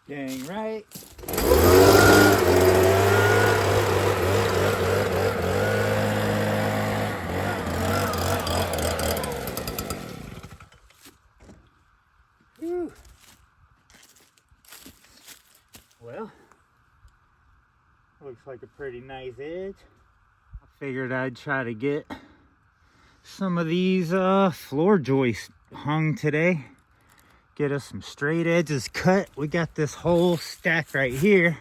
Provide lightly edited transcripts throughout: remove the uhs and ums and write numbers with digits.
Dang right. Whew. Well, looks like a pretty nice edge. I figured I'd try to get some of these floor joists hung today. Get us some straight edges cut. We got this whole stack right here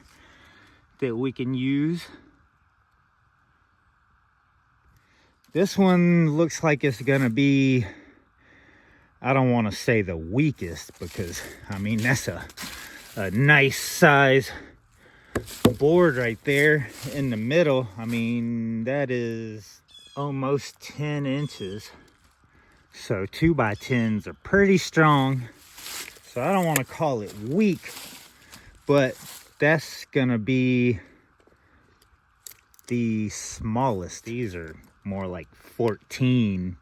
that we can use. This one looks like it's gonna be, I don't want to say the weakest, because I mean that's a nice size board right there in the middle. I mean that is almost 10 inches, so 2x10s are pretty strong. So I don't want to call it weak, but that's gonna be the smallest. These are more like 14,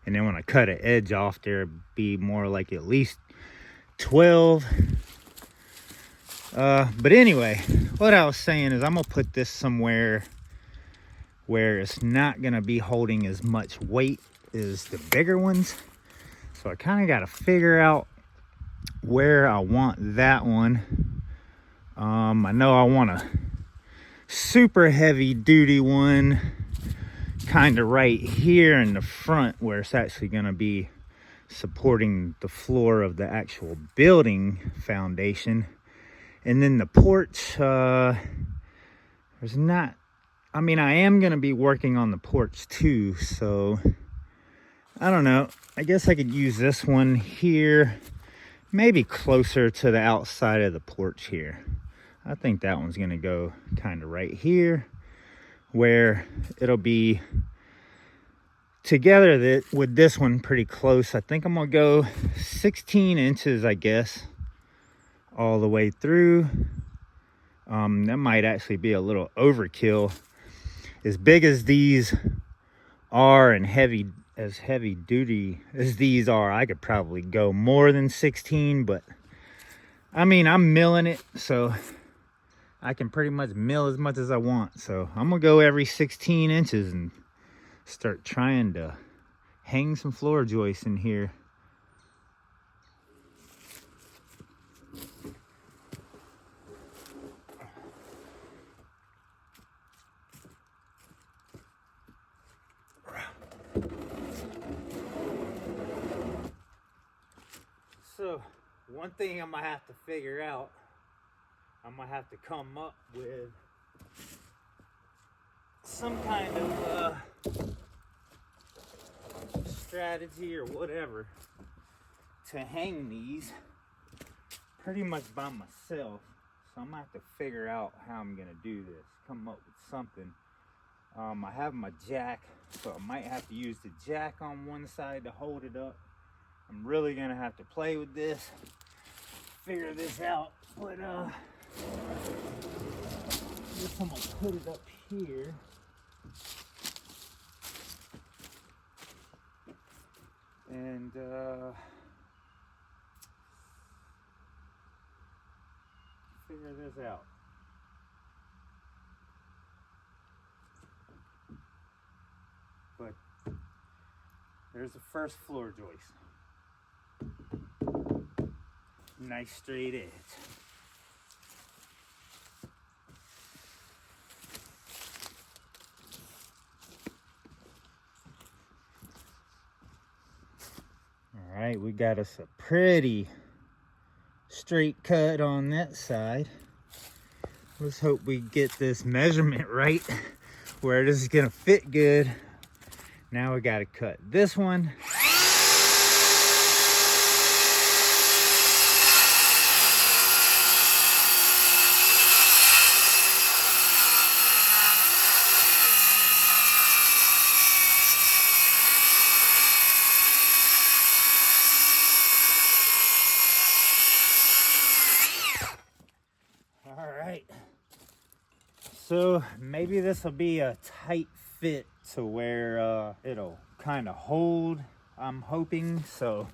and then when I cut an edge off there, it'd be more like at least 12. But anyway, what I was saying is I'm gonna put this somewhere where it's not gonna be holding as much weight as the bigger ones. So I kind of got to figure out where I want that one. I know I want a super heavy duty one kind of right here in the front, where it's actually going to be supporting the floor of the actual building foundation. And then the porch, there's not, I mean, I am going to be working on the porch too, so I don't know. I guess I could use this one here, maybe closer to the outside of the porch here. I think that one's going to go kind of right here, where it'll be together with this one pretty close. I think I'm going to go 16 inches, I guess, all the way through. That might actually be a little overkill. As big as these are and as heavy duty as these are, I could probably go more than 16, but I mean, I'm milling it, so I can pretty much mill as much as I want. So I'm gonna go every 16 inches and start trying to hang some floor joists in here. So one thing I'm gonna have to figure out, I'm gonna have to come up with some kind of strategy or whatever to hang these pretty much by myself. So I'm gonna have to figure out how I'm gonna do this, come up with something. I have my jack, so I might have to use the jack on one side to hold it up. I'm really gonna have to play with this, figure this out, but I guess I'm gonna put it up here. And figure this out. But there's the first floor joist. Nice straight edge. All right, we got us a pretty straight cut on that side. Let's hope we get this measurement right where this is gonna fit good. Now we gotta cut this one. All right, so maybe this will be a tight fit to where it'll kind of hold, I'm hoping, so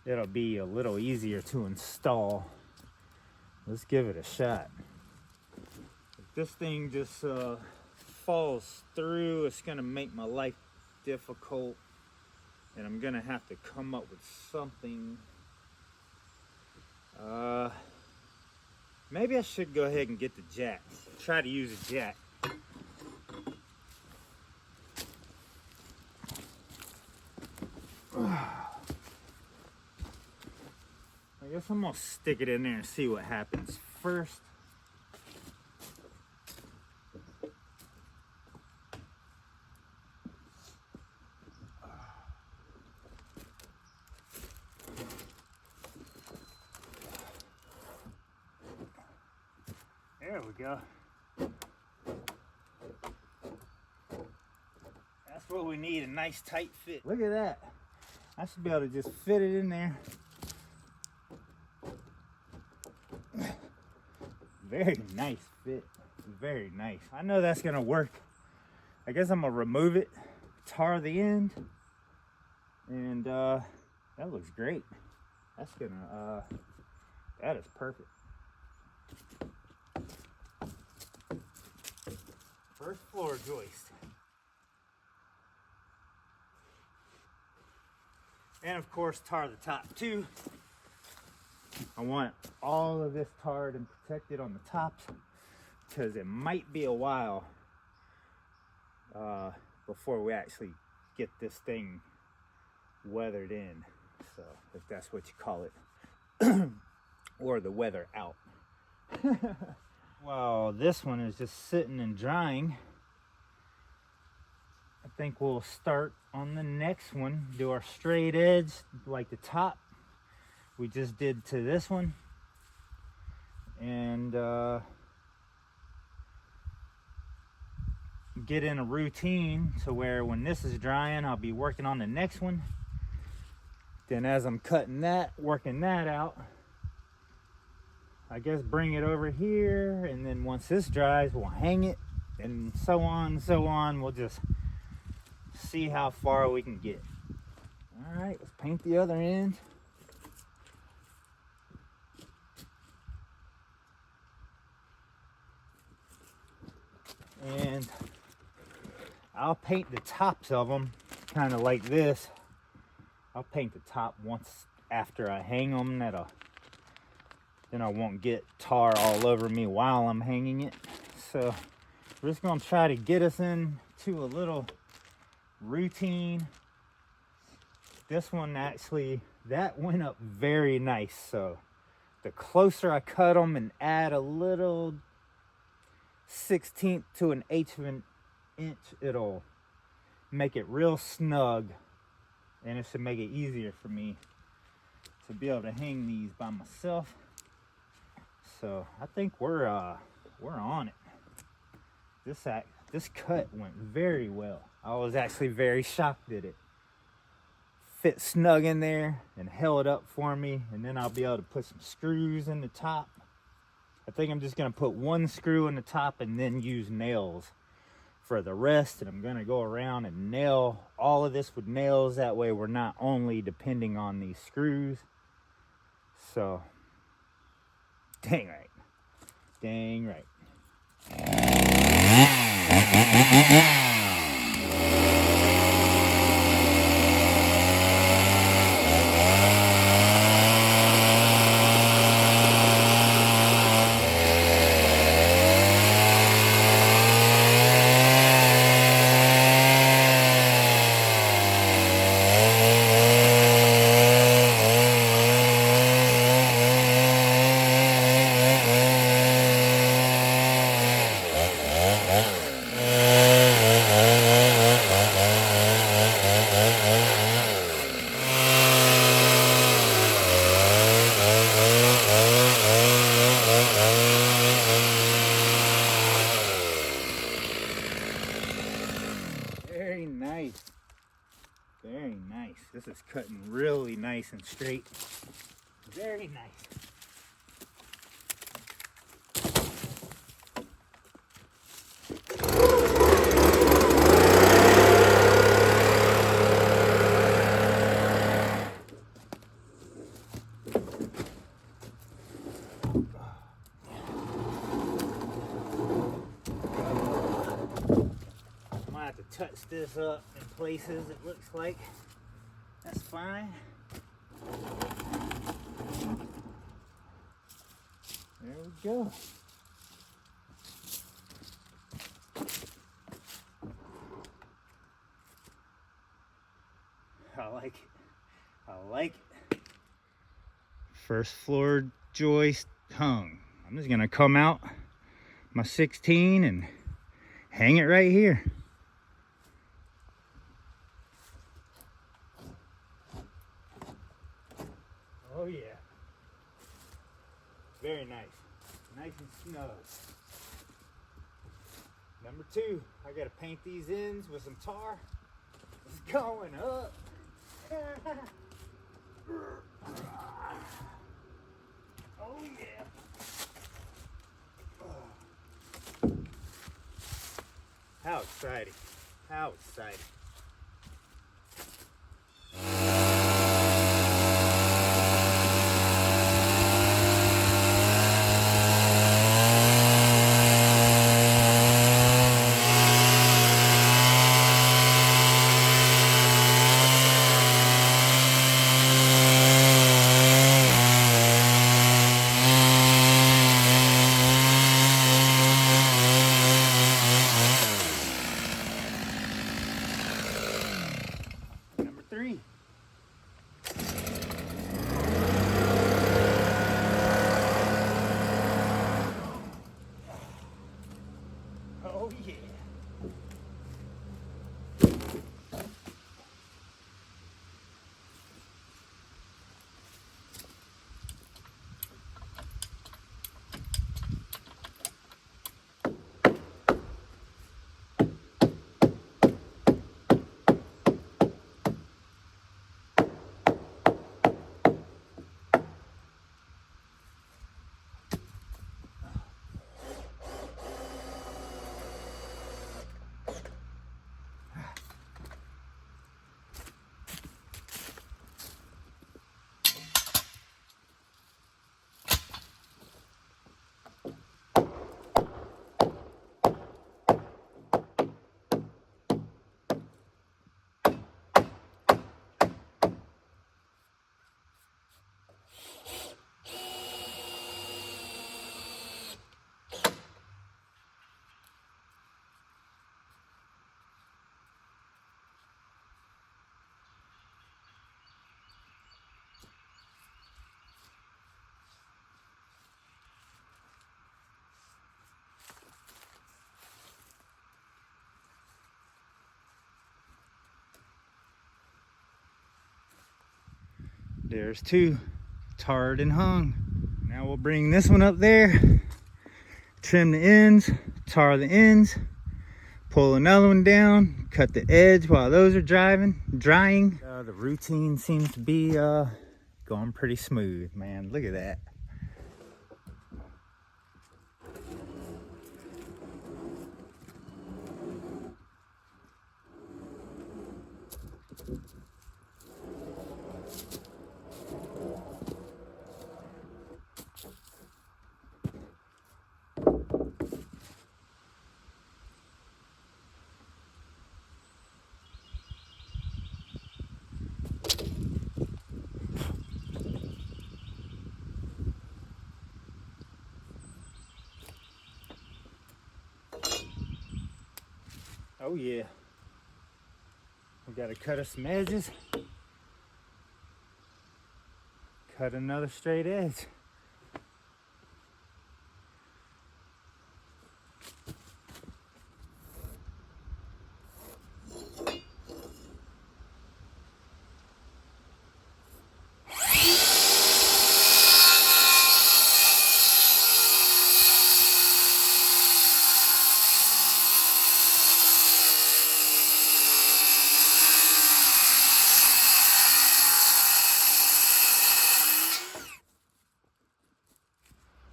it'll be a little easier to install. Let's give it a shot. If this thing just falls through, it's gonna make my life difficult, and I'm gonna have to come up with something. Maybe I should go ahead and get the jack. Try to use a jack. I guess I'm gonna stick it in there and see what happens first. There we go. That's what we need, a nice tight fit. Look at that. I should be able to just fit it in there. Very nice fit. Very nice. I know that's gonna work. I guess I'm gonna remove it, tar the end, and that looks great. That's gonna, that is perfect. First floor joist. And of course, tar the top too. I want all of this tarred and protected on the tops because it might be a while before we actually get this thing weathered in. So if that's what you call it, or the weather out. Well, this one is just sitting and drying. I think we'll start on the next one, do our straight edge like the top we just did to this one, and get in a routine to where when this is drying, I'll be working on the next one. Then as I'm cutting that, working that out, I guess bring it over here, and then once this dries, we'll hang it, and so on and so on. We'll just see how far we can get. All right, let's paint the other end. And I'll paint the tops of them kind of like this. I'll paint the top once after I hang them. Then I won't get tar all over me while I'm hanging it. So we're just gonna try to get us into a little routine. This one actually, that went up very nice. So the closer I cut them and add a little 1/16 to an eighth of an inch, it'll make it real snug, and it should make it easier for me to be able to hang these by myself. So I think we're on it. This cut went very well. I was actually very shocked that it fit snug in there and held up for me, and then I'll be able to put some screws in the top. I think I'm just gonna put one screw in the top and then use nails for the rest, and I'm gonna go around and nail all of this with nails. That way we're not only depending on these screws. So dang right. Dang right. Very nice. Very nice. This is cutting really nice and straight. Very nice. have to touch this up in places, it looks like. That's fine. There we go. I like it. I like it. First floor joist hung. I'm just gonna come out my 16 and hang it right here. Oh yeah. Very nice. Nice and snug. Number 2, I gotta paint these ends with some tar. It's going up. Oh yeah. How exciting. How exciting. Number 3. Oh yeah. There's 2 tarred and hung. Now we'll bring this one up there, trim the ends, tar the ends, pull another one down, cut the edge while those are drying. The routine seems to be going pretty smooth, man. Look at that. Oh yeah. We gotta cut us some edges. Cut another straight edge.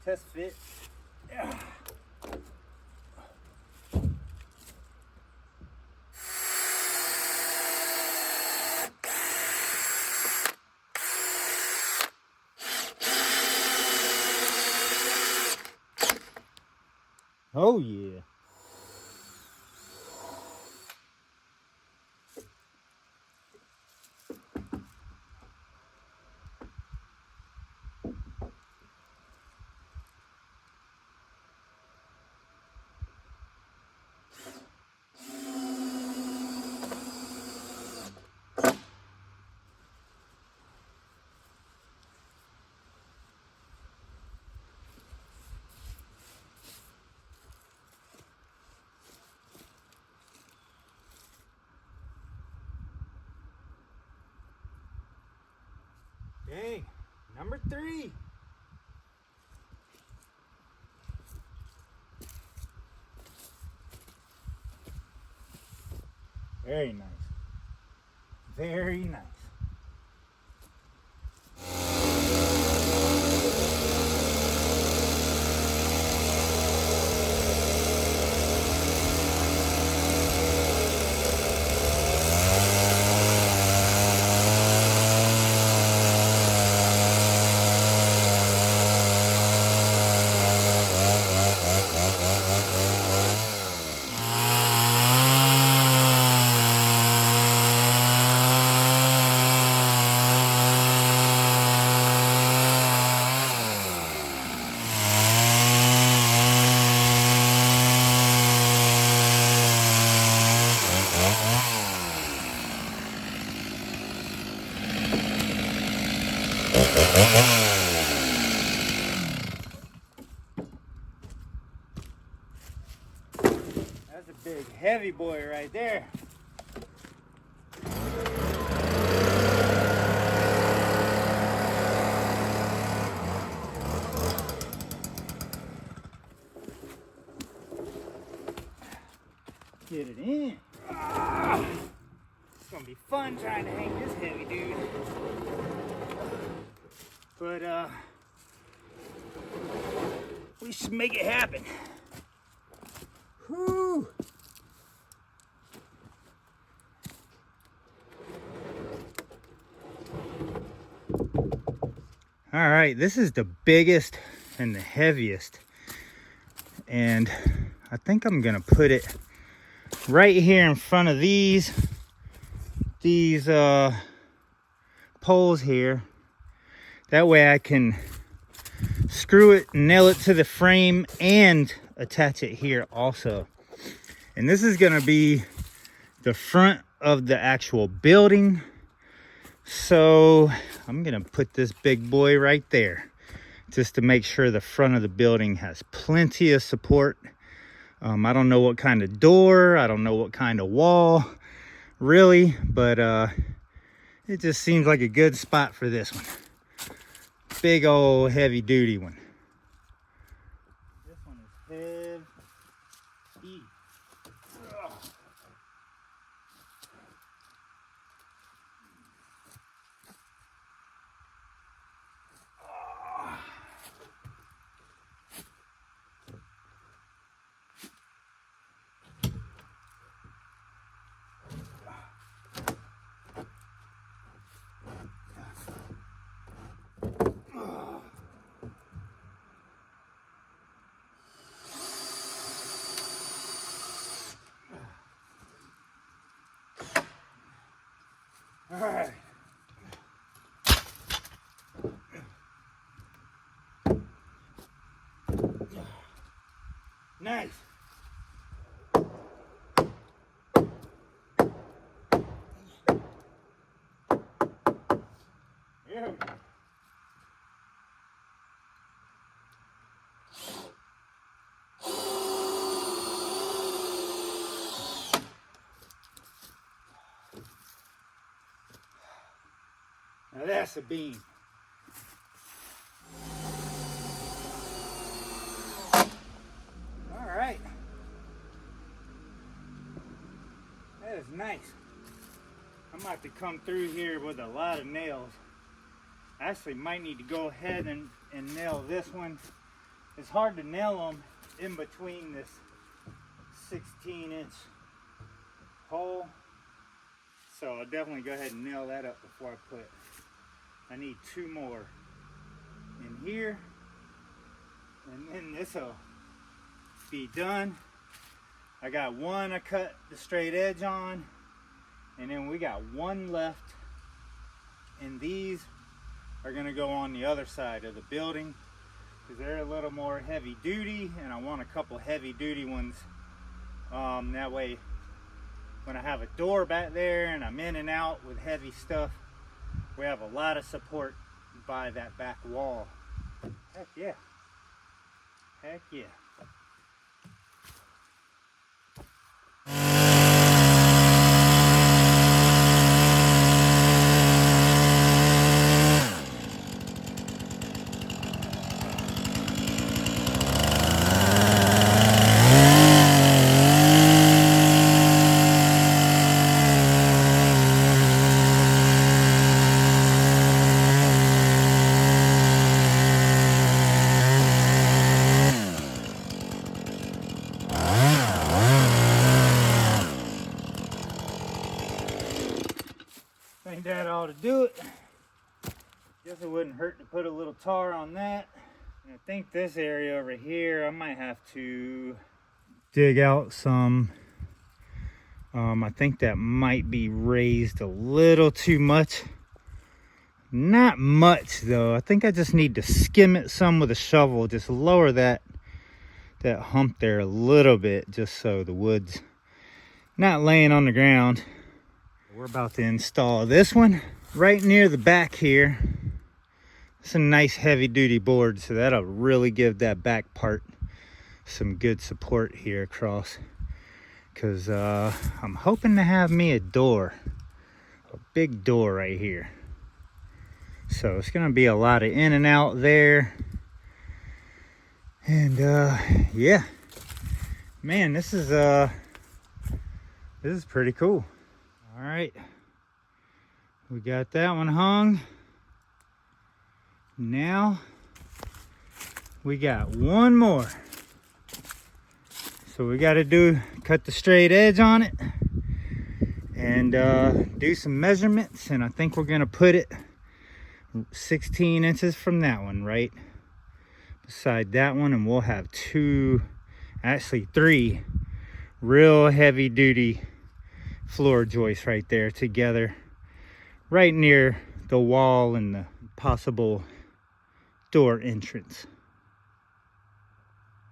Test fit. Yeah. Oh yeah. Okay, number 3. Very nice. Very nice. That's a big heavy boy right there. Get it in. It's gonna be fun trying to hang this heavy dude. But we should make it happen. Whew. All right, this is the biggest and the heaviest. And I think I'm gonna put it right here in front of these poles here. That way I can screw it, nail it to the frame, and attach it here also. And this is gonna be the front of the actual building. So I'm gonna put this big boy right there just to make sure the front of the building has plenty of support. I don't know what kind of door, I don't know what kind of wall really, but it just seems like a good spot for this one. Big old heavy duty one. This one is heavy. Ugh. All right. Nice. There we go. Now that's a beam. All right. That is nice. I'm about to come through here with a lot of nails. I actually might need to go ahead and nail this one. It's hard to nail them in between this 16-inch hole. So I'll definitely go ahead and nail that up before I put. I need 2 more in here, and then this will be done. I got 1 I cut the straight edge on, and then we got 1 left, and these are going to go on the other side of the building because they're a little more heavy duty, and I want a couple heavy duty ones. That way when I have a door back there and I'm in and out with heavy stuff, we have a lot of support by that back wall. Heck yeah. Heck yeah. wouldn't hurt to put a little tar on that. And I think this area over here, I might have to dig out some. I think that might be raised a little too much. Not much though. I think I just need to skim it some with a shovel. Just lower that hump there a little bit, just so the wood's not laying on the ground. We're about to install this one right near the back here. It's a nice heavy duty board, so that'll really give that back part some good support here across. Because I'm hoping to have me a door, a big door right here. So it's going to be a lot of in and out there. And yeah, man, this is pretty cool. All right, we got that one hung. Now we got one more. So we got to cut the straight edge on it and do some measurements. And I think we're going to put it 16 inches from that one, right beside that one. And we'll have three real heavy duty floor joists right there together, right near the wall and the possible door entrance.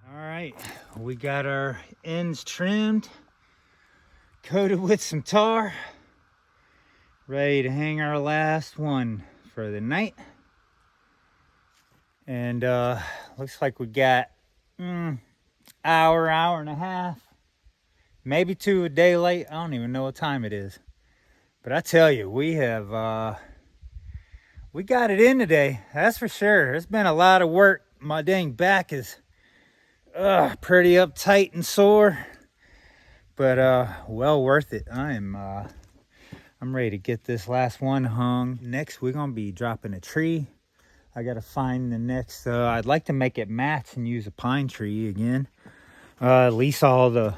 All right, we got our ends trimmed, coated with some tar, ready to hang our last one for the night. And looks like we got hour and a half, maybe 2 a day late. I don't even know what time it is, but I tell you, we got it in today, that's for sure. It's been a lot of work. My dang back is pretty uptight and sore, but well worth it. I'm ready to get this last one hung. Next, we're gonna be dropping a tree. I gotta find the next. I'd like to make it match and use a pine tree again. At least all the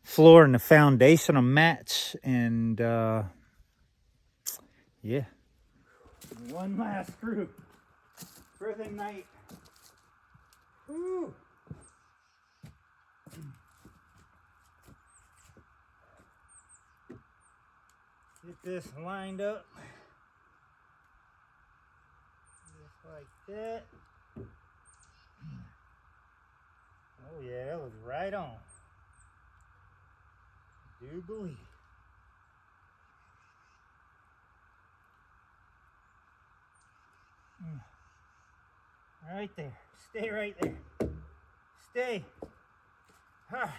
floor and the foundation will match. And yeah, one last screw for the night. Woo. Get this lined up just like that. Oh yeah, that was right on. I do believe. Right there. Stay right there. Stay. All right.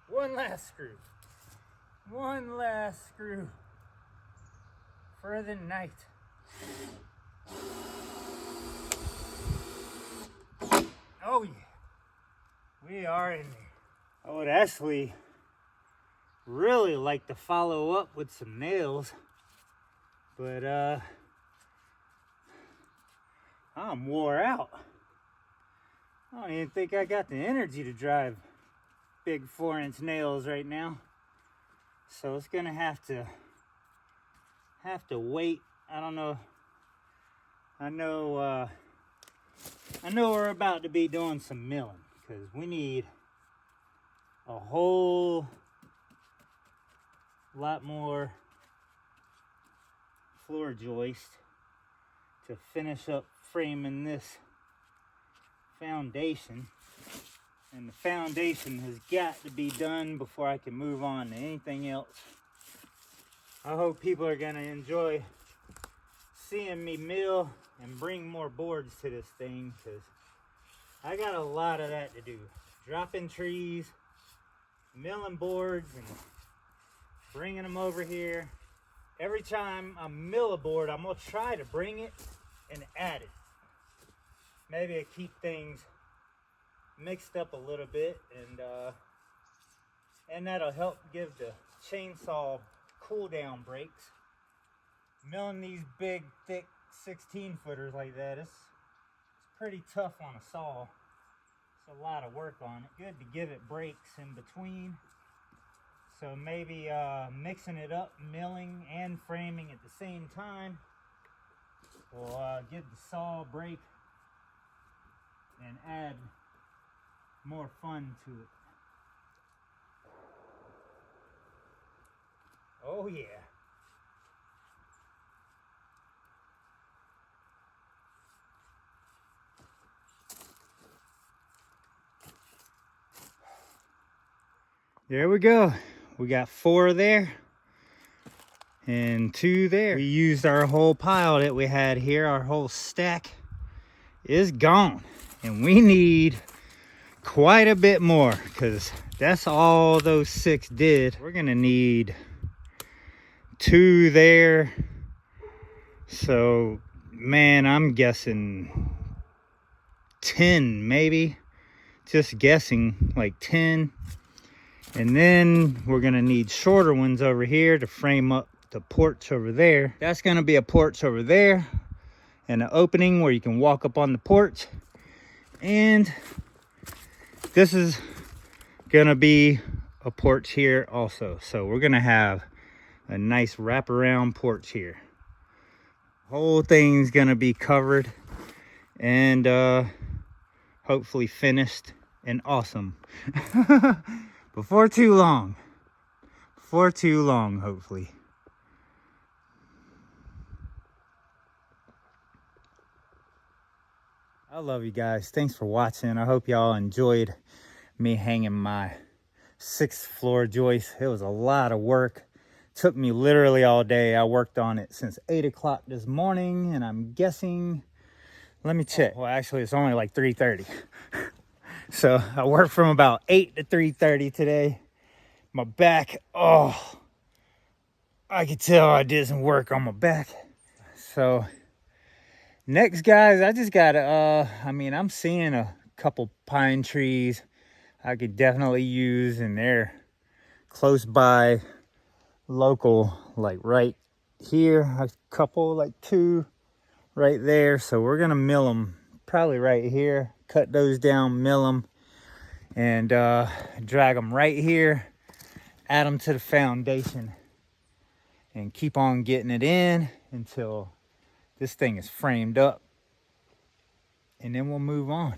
One last screw. One last screw for the night. Oh yeah, we are in there. I would actually really like to follow up with some nails, but I'm wore out. I don't even think I got the energy to drive big 4-inch nails right now. So it's gonna have to wait. I don't know. I know we're about to be doing some milling because we need a whole lot more floor joist to finish up framing this foundation. And the foundation has got to be done before I can move on to anything else. I hope people are gonna enjoy seeing me mill and bring more boards to this thing, because I got a lot of that to do. Dropping trees, milling boards, and bringing them over here. Every time I mill a board, I'm gonna try to bring it and add it. Maybe I keep things mixed up a little bit, and that'll help give the chainsaw cool down breaks. Milling these big thick 16-footers like that, it's pretty tough on a saw. It's a lot of work on it. Good to give it breaks in between. So maybe mixing it up, milling and framing at the same time will give the saw a break and add more fun to it. Oh yeah. There we go. We got 4 there and 2 there. We used our whole pile that we had here. Our whole stack is gone. And we need quite a bit more because that's all those 6 did. We're gonna need 2 there. So, man, I'm guessing 10 maybe. Just guessing, like 10. And then we're gonna need shorter ones over here to frame up the porch over there. That's gonna be a porch over there and an opening where you can walk up on the porch. And this is gonna be a porch here also. So we're gonna have a nice wraparound porch here. Whole thing's gonna be covered and hopefully finished and awesome. Before too long, hopefully. I love you guys. Thanks for watching. I hope y'all enjoyed me hanging my 6th floor joist. It was a lot of work. Took me literally all day. I worked on it since 8 o'clock this morning, and I'm guessing, let me check. Well, actually, it's only like 3:30. So I worked from about 8 to 3:30 today. My back, oh, I could tell I did some work on my back. So next, guys, I just gotta, I'm seeing a couple pine trees I could definitely use, and they're close by, local, like right here, a couple, like 2 right there. So we're gonna mill them probably right here, cut those down, mill them, and drag them right here, add them to the foundation, and keep on getting it in until this thing is framed up, and then we'll move on.